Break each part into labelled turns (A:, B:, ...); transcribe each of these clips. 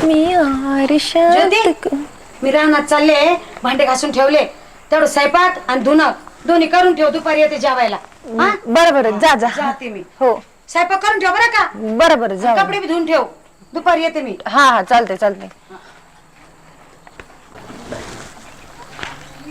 A: मी आरशात
B: मी रानात चालले, भांडे घासून ठेवले, तेवढं स्वयंपाक आणि धुणं दोन्ही करून ठेव, दुपारी येते जेवायला.
A: बरं बरं जा जा.
B: जाते मी.
A: हो
B: स्वयंपाक करून ठेव बरं का.
A: बरं बरं जा.
B: कपडे बी धुवून ठेव, दुपारी येते मी.
A: हा हा चालते चालते.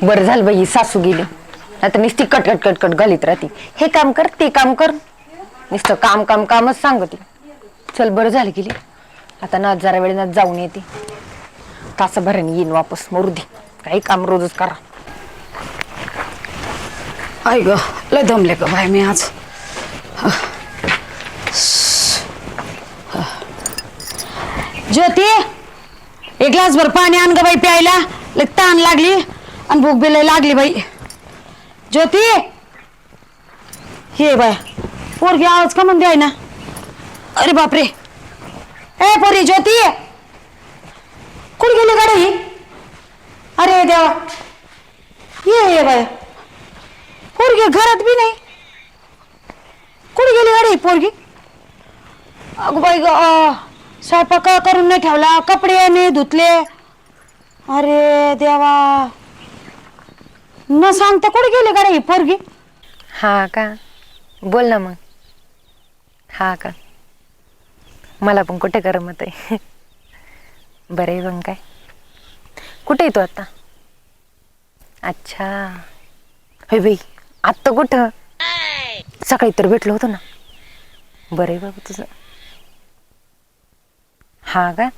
A: बरं झालं बाई सासू गेली, आता नुसती कटकट कटकट घालीत राहते. हे काम कर ते काम कर, नुसतं काम काम कामच सांगते. चल बरं झालं गेली, आता ना जरा वेळेनं जाऊन येते. तासाभराने येईन वापस, मरू दे काही काम रोजच करा.
B: आई ग लय दमले ग बाय मी आज. ज्योती एक ग्लास भर पाणी आण ग बाई प्यायला, लय ताण लागली आणि भूक बी लय लागली बाई. ज्योती हे बाय पोरगी आवाज का म्हणते आहे ना. अरे बापरे, ए पोरी ज्योती कुठे गेली गाडी ही. अरे देवा ये बाय, पोरगी घरात बी नाही, कुठे गेली गाडी पोरगी. अगं बाई ग, स्वयंपाक करून नाही ठेवला, कपडे नाही धुतले. अरे देवा, न सांगता कुठे गेली गाडी पोरगी.
A: हा का, बोल ना मग. हा का, मला पण कुठे करमत आहे. बरं आहे मग काय, कुठे आहे तू आता. अच्छा हे बाई, आत्ता कुठं, सकाळी तर भेटलो होतो ना. बरं आहे बाबा तुझं. हा का,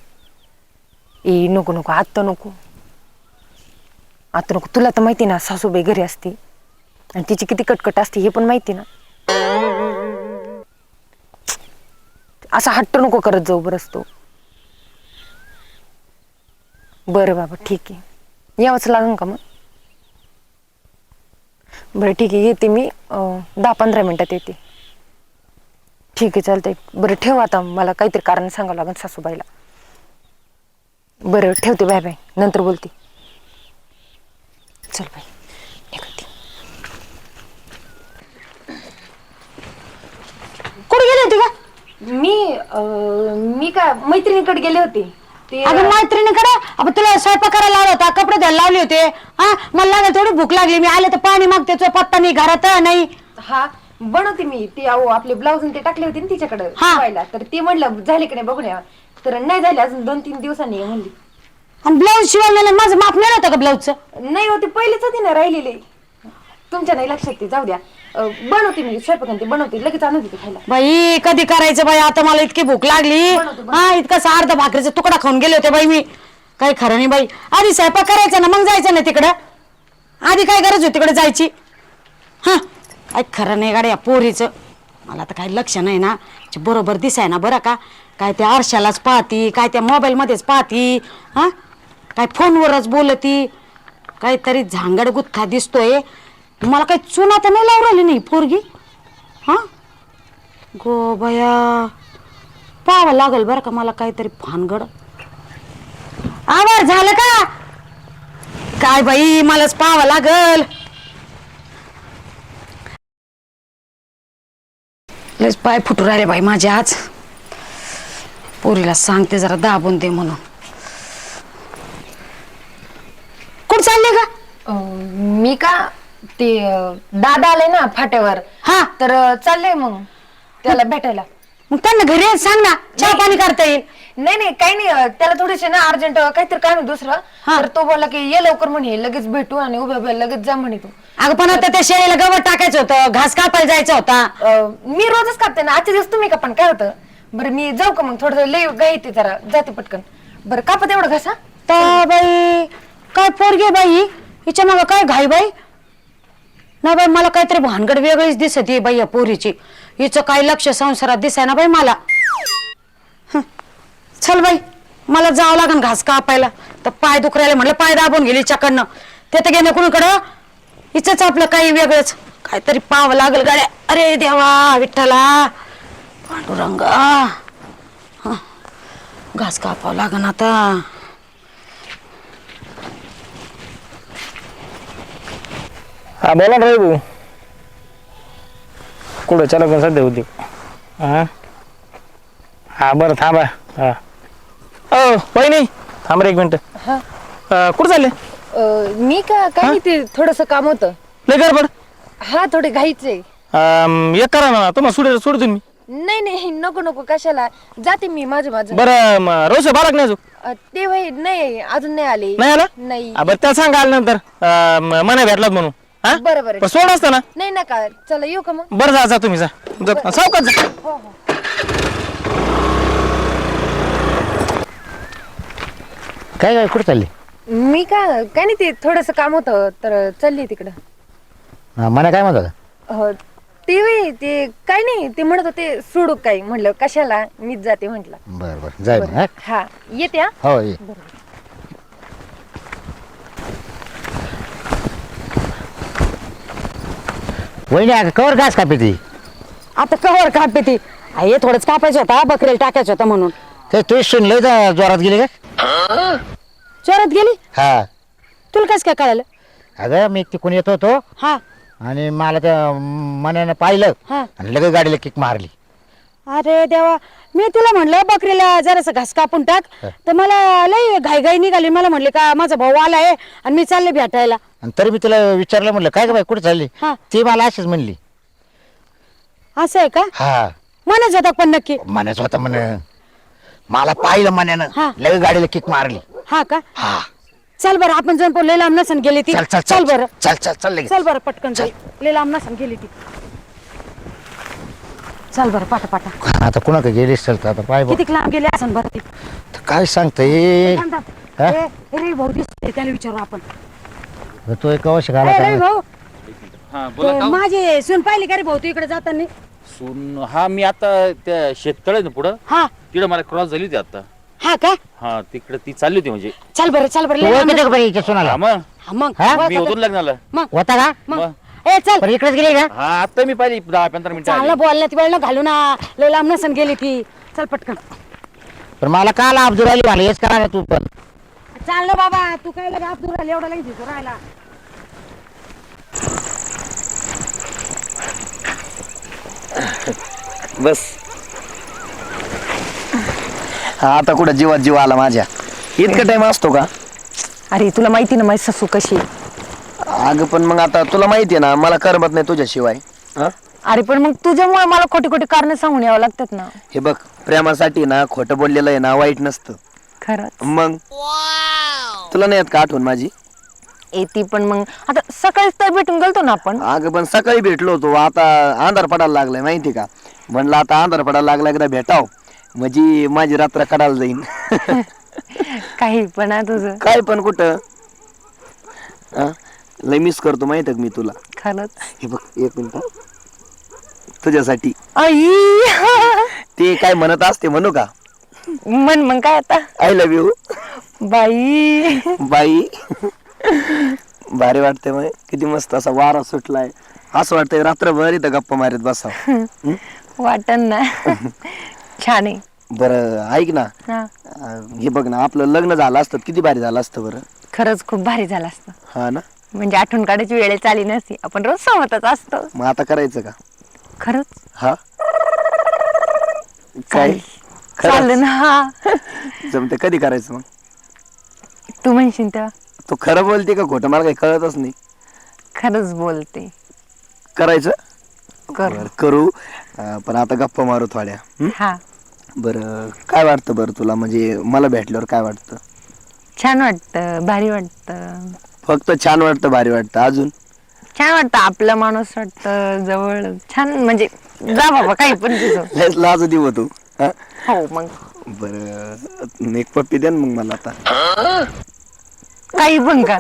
A: ए नको नको आत्ता नको, आता नको. तुला तर माहिती ना सासूबाई घरी असते आणि तिची किती कटकट असते हे पण माहिती ना. असा हट्ट नको करत जाऊ बरंच तू. बरं बाबा ठीक आहे, यावंच लागेल का मग. बरं ठीक आहे, येते मी 10-15 मिनिटात येते. ठीक आहे चालतंय. बरं ठेव आता, मला काहीतरी कारण सांगावं लागेल सासूबाईला. बरं ठेवते, बाय बाय, नंतर बोलते. चल बाई निघते.
B: कुठे गेली होती का.
A: मी का मैत्रिणीकडे गेले होते.
B: अगं मैत्रिणीकडे, अब तुला स्वयंपाक करायला लावला होता, कपडे धुवायला लावले होते. हा मला लागेल थोडी भूक लागली, मी आले तर पाणी मागते, तो पत्ता नाही घरात नाही.
A: हा बनवते मी ते. अहो आपले ब्लाऊज ते टाकले होते ना तिच्याकडे शिवायला, तर ते म्हणलं झाले की नाही बघून या. तर नाही झाले अजून, 2-3 दिवसांनी ये म्हणली.
B: आणि ब्लाऊज शिवायला माझं माप नाही होतं का ब्लाऊजचं.
A: नाही होते पहिलेच होते ना राहिलेले, तुमच्या नाही लक्षात. ते जाऊ द्या, बनवते मी स्वयंपाक, ते बनवते लगेच आणून देते खायला.
B: बाई कधी करायचं बाई, आता मला इतकी भूक लागली. हा इतका अर्धा भाकरीचा तुकडा खाऊन गेले होते बाई मी, काही खरं नाही बाई. आधी स्वयंपाक करायचा ना, मग जायचं ना तिकडं. आधी काय गरज होती तिकडे जायची. हा काय खरं नाही गाड्या पोरीचं, मला तर काही लक्ष नाही ना. बरोबर दिसाय ना बरं का, काय त्या आरशालाच पाहती, काय त्या मोबाईल मध्येच पाहती, हा काय फोनवरच बोलती, काहीतरी झांगड गुत्था दिसतोय. मला काही चुना तर नाही लावून राहिली नाही पोरगी. हा गो बया, पाहावं लागल बरं का मला काहीतरी भानगड. आवाज झालं का काय बाई, मलाच पाहावं लागल. लयच पाय फुटू राहिले बाई माझे आज. पोरीला सांगते जरा दाबून दे म्हणून. कुठं चालले का.
A: मी का, ते दादा आले ना फाट्यावर.
B: हा
A: तर चाललंय मग त्याला भेटायला.
B: मग त्यांना घरी सांग ना, चहा पाणी करता येईल.
A: नाही नाही काही नाही, त्याला थोडेसे ना अर्जंट काहीतरी काम आहे दुसरं. तर तो बोलला की ये लवकर म्हणे, लगेच भेटू आणि उभ्या उभ्या लगेच जा म्हणे तू.
B: अगं पण आता त्या शेळीला गवत टाकायचं होतं, घास कापायला जायचं होता.
A: मी रोजच कापते ना, आजच्या दिवस तुम्ही का पण काय होतं. बरं मी जाऊ का मग, थोडं लई गाय येते जरा, जाते पटकन. बरं कापत एवढं घासा.
B: तर बाई काय पोरगी बाई, हिच्या मग काय घाई बाई. नाही बाई मला काहीतरी भानगड वेगळीच दिसत आहे बाई या पोरीची. हिचं काही लक्ष संसारात दिसाय ना बाई मला. चल बाई मला जावं लागेल घास कापायला, तर पाय दुखरायला म्हटलं पाय दाबून गेली हिच्याकडनं. ते तर गेलं कुणीकडं, हिचंच आपलं काही वेगळंच काहीतरी पाहावं लागल गाड्या. अरे देवा विठ्ठला पांडुरंगा, घास कापावं लागन आता.
C: हा बोला ना रे भाऊ, कुठं चला पण सध्या होती. हा हा बरं थांबा. हा हो वहिनी थांब रे एक मिनिट.
A: हा
C: कुठं चालले?
A: मी का काय नाही ते थोडंसं काम होतं.
C: लय गडबड.
A: हा थोडे घाईचे.
C: एक करा ना तुम्हाला सोडतो मी.
A: नाही नाही नको नको कशाला जाते मी माझं.
C: बरं रोज बालक नाही अजून
A: ते भाई नाही अजून नाही आले.
C: नाही आला?
A: नाही.
C: बरं त्या सांगा आल्यानंतर मना भेटलात म्हणून. हा
A: बरं बरं
C: पण सोड असतं ना.
A: नाही नका चला येऊ का मग.
C: बरं जा तुम्ही जा सावकाश जा.
A: हो हो.
D: काय काय कुठं चालली?
A: मी का काय नाही ते थोडंसं काम होतं तर चालली तिकडं.
D: मला काय म्हणत होता?
A: ते होय ते काय नाही ते म्हणत होते सोडू काय म्हणलं कशाला मीच जाते म्हटलं.
D: बरं बरं जाय मग. हा?
A: हा येते हा.
D: हो ये. वहिनी अगं कवर घास कापी ती.
B: आता कवर कापते ती. हे थोडंच कापायचं होता बकरीला टाकायचं होता म्हणून.
D: ते तू सुन लय जोरात गेली का?
B: चोरात गेली.
D: हा
B: तुला कसं काय कळालं?
D: अगं मी तिकून येत होतो
B: हा
D: आणि मला त्या मनानं पाहिलं
B: हा.
D: आणि लगेच गाडीला किक मारली.
B: अरे देवा, मी तुला म्हणलं बकरीला जरासं घास कापून टाक तर मला लय घाई निघाली. मला म्हणले का माझा भाऊ आलाय आणि मी चालले भेटायला.
D: आणि तरी मी तिला विचारलं म्हणलं काय ग बाई कुठे चालली?
B: हा.
D: ती मला अशीच म्हणली.
B: असं आहे का?
D: हा
B: म्हणच होता पण नक्की.
D: म्हणायचं होतं म्हण. मला पाहिलं
B: हा.
D: मनानं लगेच गाडीला किक मारली.
B: हा का?
D: हा
B: चल बरं आपण जाऊन लय लांब नसन गेली ती.
D: चल चल
B: चल बरं
D: चल चल चल लगेच.
B: चल बरं पटकन जाई. लय लांब नसन गेली ती. चल बरं पाटा पाटा.
D: आता कुणाकडे गेलीस चल आता पाय बघ.
B: किती लांब गेली असन बरं ती.
D: काय सांगते
B: थांब, थांब.
D: हा?
B: रे भाऊ दिसते त्याला विचारू आपण.
D: तो एक अवश्य घाला
B: रे
D: काय
B: भाऊ
E: हा बोला
B: ते
E: का?
B: माझी सून पाहिली का रे भाऊ तू इकडे जाताना?
E: सून हा मी आता त्या शेततळे ना पुढं
B: हा
E: तिकडे मला क्रॉस झाली होती आता.
B: हा का?
E: हा तिकडे ती चालली होती म्हणजे.
B: चल बरं लय
D: तू
B: लांब
D: ओळखते का बाई हिच्या सुनाला?
E: हा मग
B: हा, मग
D: हा?
B: बरं
E: मी
B: का
E: होतो
B: ते?
E: ना लग्नाला.
B: मग
D: होता का?
B: मग ए चल
D: पण इकडेच गेली का?
E: हा आता मी पाहिली 10-15 मिनिटं
B: चांगलं
E: आली.
B: बोलण्यात वेळ न घालू ना. लय लांब नसन गेली ती. चल पटकन.
D: पण मला काल अब्दुल अली मला हेच करा ना तू पण.
B: चाललं बाबा तू काय लगे आप दूर एवढा लगेच दिसू राहिला.
F: बस हा आता कुठं जीवात जीव आला माझ्या. इतका टाइम असतो का?
A: अरे तुला माहिती ना माझी सासू कशी आहे.
F: अगं पण मग आता तुला माहितीये ना मला करमत नाही तुझ्याशिवाय. हा
A: अरे पण मग तुझ्यामुळे मला खोटी खोटी कारण सांगून यावं लागतात ना.
F: हे बघ प्रेमासाठी ना खोटं बोललेलं आहे ना वाईट नसतं.
A: खरंच
F: मग तुला नाही येत का आठवण माझी?
A: येते पण मग आता सकाळीच तर भेटून गेलतो ना आपण.
F: अगं पण सकाळी भेटलो होतो आता अंधार पडायला लागलाय माहिती का? म्हणलं आता अंधार पडायला लागला एकदा भेटाव म्हणजे माझी रात्र कडायला जाईन.
A: काही पण आहे तुझं.
F: काय पण कुठं हा? लय मिस करतो माहिती आहे का मी तुला.
A: खरंच.
F: हे बघ एक मिनिट तुझ्यासाठी
A: आई
F: ते काय म्हणत असते म्हणू का?
A: मन मग काय आता.
F: आय लव्ह यू
A: बाई
F: बाई. भारी वाटते मग किती मस्त असा वारा सुटलाय. असं वाटतंय रात्रभर इथं गप्पा मारत बसाव.
A: वाटन ना. छान आहे.
F: बरं ऐक ना
A: हा.
F: हे बघ ना आपलं लग्न झालं असतं किती भारी झालं असतं बरं.
A: खरंच खूप भारी झालं असतं.
F: हा ना
A: म्हणजे आठवण काढायची वेळेच आली नसती. आपण रोज सोबतच असतो.
F: मग आता करायचं का?
A: खरंच
F: हा काय
A: चाललं ना. हा
F: जमते कधी करायचं मग?
A: तू म्हणशील तेव्हा.
F: तू खरं बोलते का खोटं मला काही कळतच नाही.
A: खरंच बोलते.
F: करायचं
A: कर.
F: बरं, करू पण आता गप्पा मारू थोड्या.
A: हा
F: बरं काय वाटतं बरं तुला म्हणजे मला भेटल्यावर काय वाटतं?
A: छान वाटतं भारी वाटतं.
F: फक्त छान वाटतं भारी वाटतं अजून?
A: छान वाटतं आपला माणूस वाटतं जवळ. छान म्हणजे जा बाबा काही पण तुझं.
F: लयच लाज देऊ तू. हा?
A: हो मग
F: बरं एक पप्पी दे ना मग मला आता.
A: काही पण का.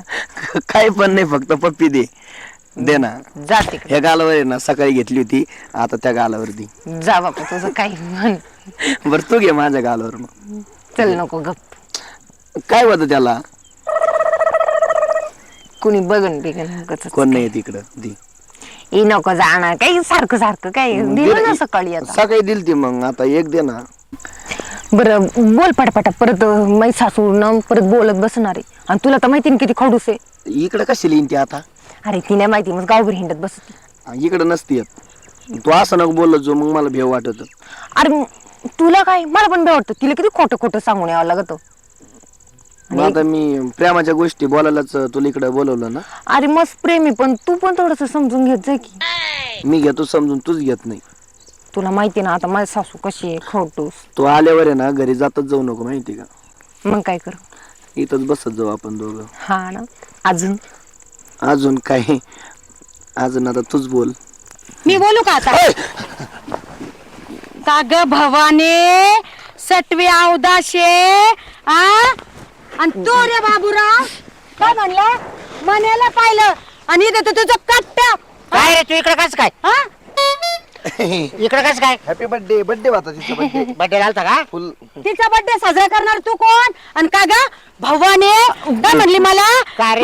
F: काही पण नाही फक्त पप्पी दे ना.
A: जाते
F: ह्या गालावर आहे ना सकाळी घेतली होती आता त्या गालावर दी.
A: जा बाबा तुझं काही म्हण.
F: बरं तू घे माझ्या गालावर मग.
A: चल नको गप.
F: काय होतं त्याला?
A: कुणी बघन बिगन उगाचच.
F: कोण नाही तिकडं दी.
A: ए नको जाणार काही सारखं सारखं काय दिलं ना सकाळी आता.
F: सकाळी दिली ती मग आता एक दे ना.
A: बरं बोल पटापटा परत माझी सासू ना परत बोलत बसणार आहे. आणि तुला तर माहिती ना किती खडूस आहे.
F: इकडं कशी लिहिन ती आता?
A: अरे ती नाही माहिती मग गावभर हिंडत बसते.
F: इकडं नसती येत. तू असं नको बोलत जो मग मला भेव वाटत.
A: अरे तुला काय, मला पण बे वाटतं तिला किती खोटं खोटं सांगून यावं लागत.
F: मग आता मी प्रेमाच्या गोष्टी बोलायलाच तुला इकडे बोलवलं ना.
A: अरे मस्त प्रेमी, पण तू पण थोडस समजून घेत जा की.
F: मी घेतो समजून, तूच घेत नाही.
A: तुला माहिती ना आता माझी सासू कशी आहे, खवटूस.
F: तू आल्यावर आहे ना घरी जातच जाऊ नको, माहिती का.
A: मग काय कर.
F: इथंच बसत जाऊ आपण दोघं.
A: हा ना. अजून
F: अजून काय, अजून आता तूच बोल.
B: मी बोलू का आता? का ग भवाने सटवी अवदाशे आणि तो रे बाबूराव काय म्हणला? मनाला पाहिलं आणि इथे तुझं कट्टा.
D: काय रे तू इकडे कस काय?
B: हा?
D: इकडे कस काय?
F: Happy birthday. बर्थडे होता तिचा बर्थडे.
D: बड्डे घालता का?
F: फुल.
B: तिचा बर्थडे साजरा करणार तू कोण? आणि का ग भवाने काय म्हणली मला?
D: का रे?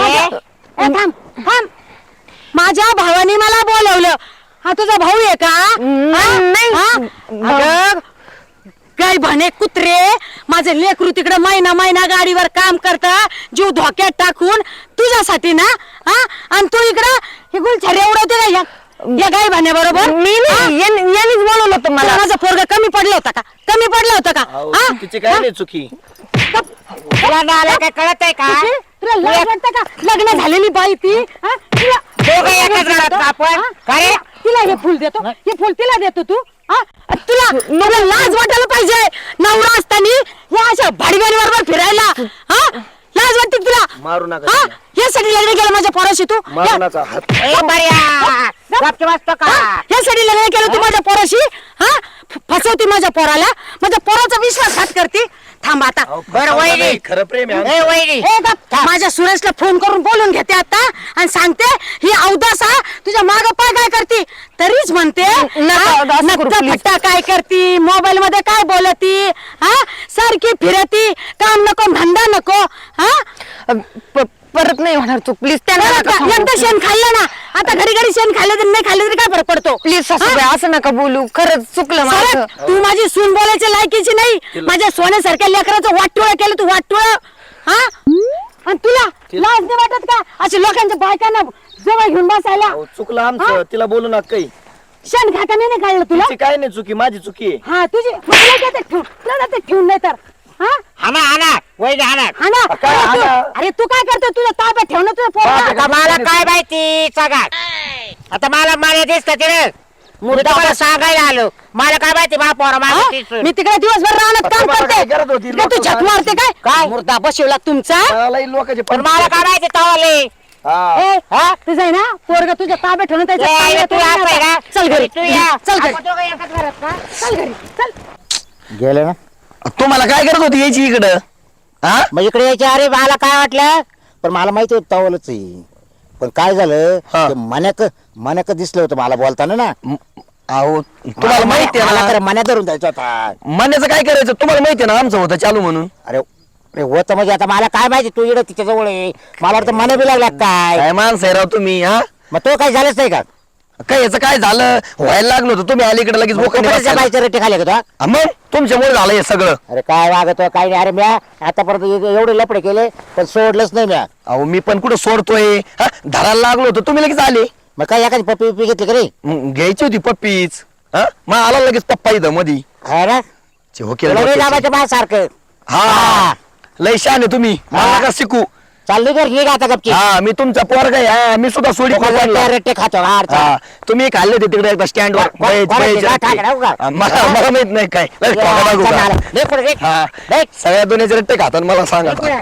B: थांब थांब. माझ्या भावाने मला बोलवलं. हा तुझा भाऊ आहे का? अगं, काय म्हणे कुत्रे, माझे लेकरू तिकडे महिना महिना गाडीवर काम करता, जीव धोक्यात टाकून तुझ्यासाठी ना. हा, आणि तू इकडं हे गुलछडी उडवते का या गाय भाण्या बरोबर?
A: यांनीच बोलवलं होतं मला.
B: माझं पोरग कमी पडलं होतं का? कमी पडलं होतं का? हा?
F: तिची काय नाही चुकी.
D: तुला नाला काय कळत आहे का?
B: तुला लाज वाटतं का? लग्न झालेली बाई ती. हा? तिला-
D: दोघं एकाच घरात का आपण?
B: हा?
D: का रे?
B: तिला हे फुल देतो, हे फुल तिला देतो तू. हा? तुला लाज वाटायला पाहिजे. नवरा असताना या अशा भाडव्यांबरोबर फिरायला. हा? लाज वाटते का तुला?
F: मारू नका
B: हा?
F: तिला.
B: यासाठी लग्न केलं माझ्या पोराशी तू?
F: मारू नका. हात.
D: ए, बऱ्या. गपके वाजतो का?
B: यासाठी लग्न केलं तू माझ्या पोराशी? हा? फसवती माझ्या पोराला, माझ्या पोराचा विश्वासघात करते. थांब आता.
D: बरं वहिनी.
F: खरं प्रेम आहे.
D: ए वहिनी.
B: ए गप. माझ्या सुरेशला फोन करून बोलून घेते आता आणि सांगते ही अवदासा तुझ्या माग पाय काय करती, तरीच म्हणते फट्टा काय करती, मोबाईल मध्ये काय बोलती. हा, सारखी फिरती, काम नको धंदा नको. हा,
A: परत नाही होणार चूक, प्लीज.
B: एकदा शेण खाल्लं ना, आता घडी घडी शेण खाल्लं तरी नाही खाल्लं तरी काय फरक पडतो?
A: प्लीज सासूबाई असं नका बोलू, खरंच चुकलं माझं.
B: सरक, तू माझी सून बोलायच्या लायकीची नाही. माझ्या सोन्यासारख्या लेकराचं वाटोळं केलं तू, वाटोळं. हा, आणि तुला लाज नाही वाटत का अशी लोकांच्या बायकांना जवळ घेऊन बसायला?
F: अहो, चुकलं आमचं, तिला बोलू नका काही.
B: शेण खाताना नाही काढलं तुला?
F: तिची काय नाही चुकी, माझी चुकी आहे.
B: हा, तुझी मला देते ठेवून, तुला देते ठेवून नाही तर. हा,
D: हाना हाना वहिनी हाना.
B: हा ना.
F: काय
B: अरे
F: हाना?
B: अरे तू काय करतो? तुझ्या ताब्यात ठेवणं तुझं पोरगं.
D: आता मला काय माहिती सांगा. आता मला दिसत तिथे मुद्दा मला सांगायला आलो. मला काय माहिती बा पोरा
B: हा? मी तिकडे दिवसभर राहण्यात काम
F: तुम्हाला
B: करते.
F: काय गरज होती?
B: तिकडे तू झक मारते काय?
D: काय?
B: मुर्दा बसवला तुमचा.
F: मलाही लोकांचे
D: पण मला काय माहिती तवाले.
F: हा.
B: ए, तुझं आहे ना पोरग तुझ्या ताब्यात ठेवणं त्याच्या
D: ए,
B: ताब्यात
D: तू
B: ठेवणं
D: असं आहे
B: आता.
D: का?
B: चल घरी,
D: तू या.
B: चल घरी,
D: आपण दोघं एकाच घरात का?
B: चल घरी, चल.
D: गेलं ना.
F: तुम्हाला काय करत होती यायची इकडं? हा,
D: मग इकडे यायचे. अरे मला काय वाटलं, पण मला माहिती होत तवलच आहे. पण काय झालं,
F: हा.
D: ते मन्याक दिसलं होतं मला बोलताना ना.
F: अहो तुम्हाला माहिती आहे ना,
D: मन्या धरून द्यायचा होता.
F: म्हणण्याचं काय करायचं तुम्हाला माहिती आहे ना, आमचं होतं चालू म्हणून.
D: अरे अरे होतं म्हणजे आता मला काय माहिती, तू इकडे तिच्या जवळ आहे. मला वाटतं मन्या बी लागला काय.
F: काय माणसं आहे राव तुम्ही. हा,
D: मग तो काही झालंच नाही का?
F: काय याचं काय झालं, व्हायला लागलं होतं, तुम्ही आले इकडे लगेच बोकांनी
D: कोकणाच्या
F: बसायला.
D: बाईच्या रेटे खाले का तो?
F: हा, मग तुमच्यामुळे झालं हे सगळं.
D: अरे काय वागतो काय नाही. अरे म्या आतापर्यंत एवढे लपडे केले पण सोडलंच नाही म्या.
F: अहो मी पण कुठं सोडतोय. हा, धरायला लागलो होतो, तुम्ही लगेच आले.
D: मग काय एखादी पप्पी पिपी घेतली का रे?
F: मग घ्यायची होती पप्पीच. हा, मग आला लगेच पप्पा इथं मधी.
D: हा ना,
F: हो केलं
D: तुला नाही
F: डोक्याचं.
D: दाबायचं बा सारखं.
F: हा, लय शान आहे तुम्ही, मला नका शिकू.
D: चालली कर निघ आता गपची.
F: हा, मी तुमचा पोरगा आहे. हा, मी सुद्धा सोडी
D: रेटे खातो हा, अर्धा.
F: हा, तुम्ही खाल्ले होते तिकडे एकदा स्टँड वर.
D: कोणाची गाठ आहे का?
F: मला मला माहित नाही काय. लय ठोका लागू का?
D: ले पुढे, ले.
F: हा,
D: ले.
F: सगळ्या दुनियाचे रट्टे खातात मला सांगा.
D: ले पुढे.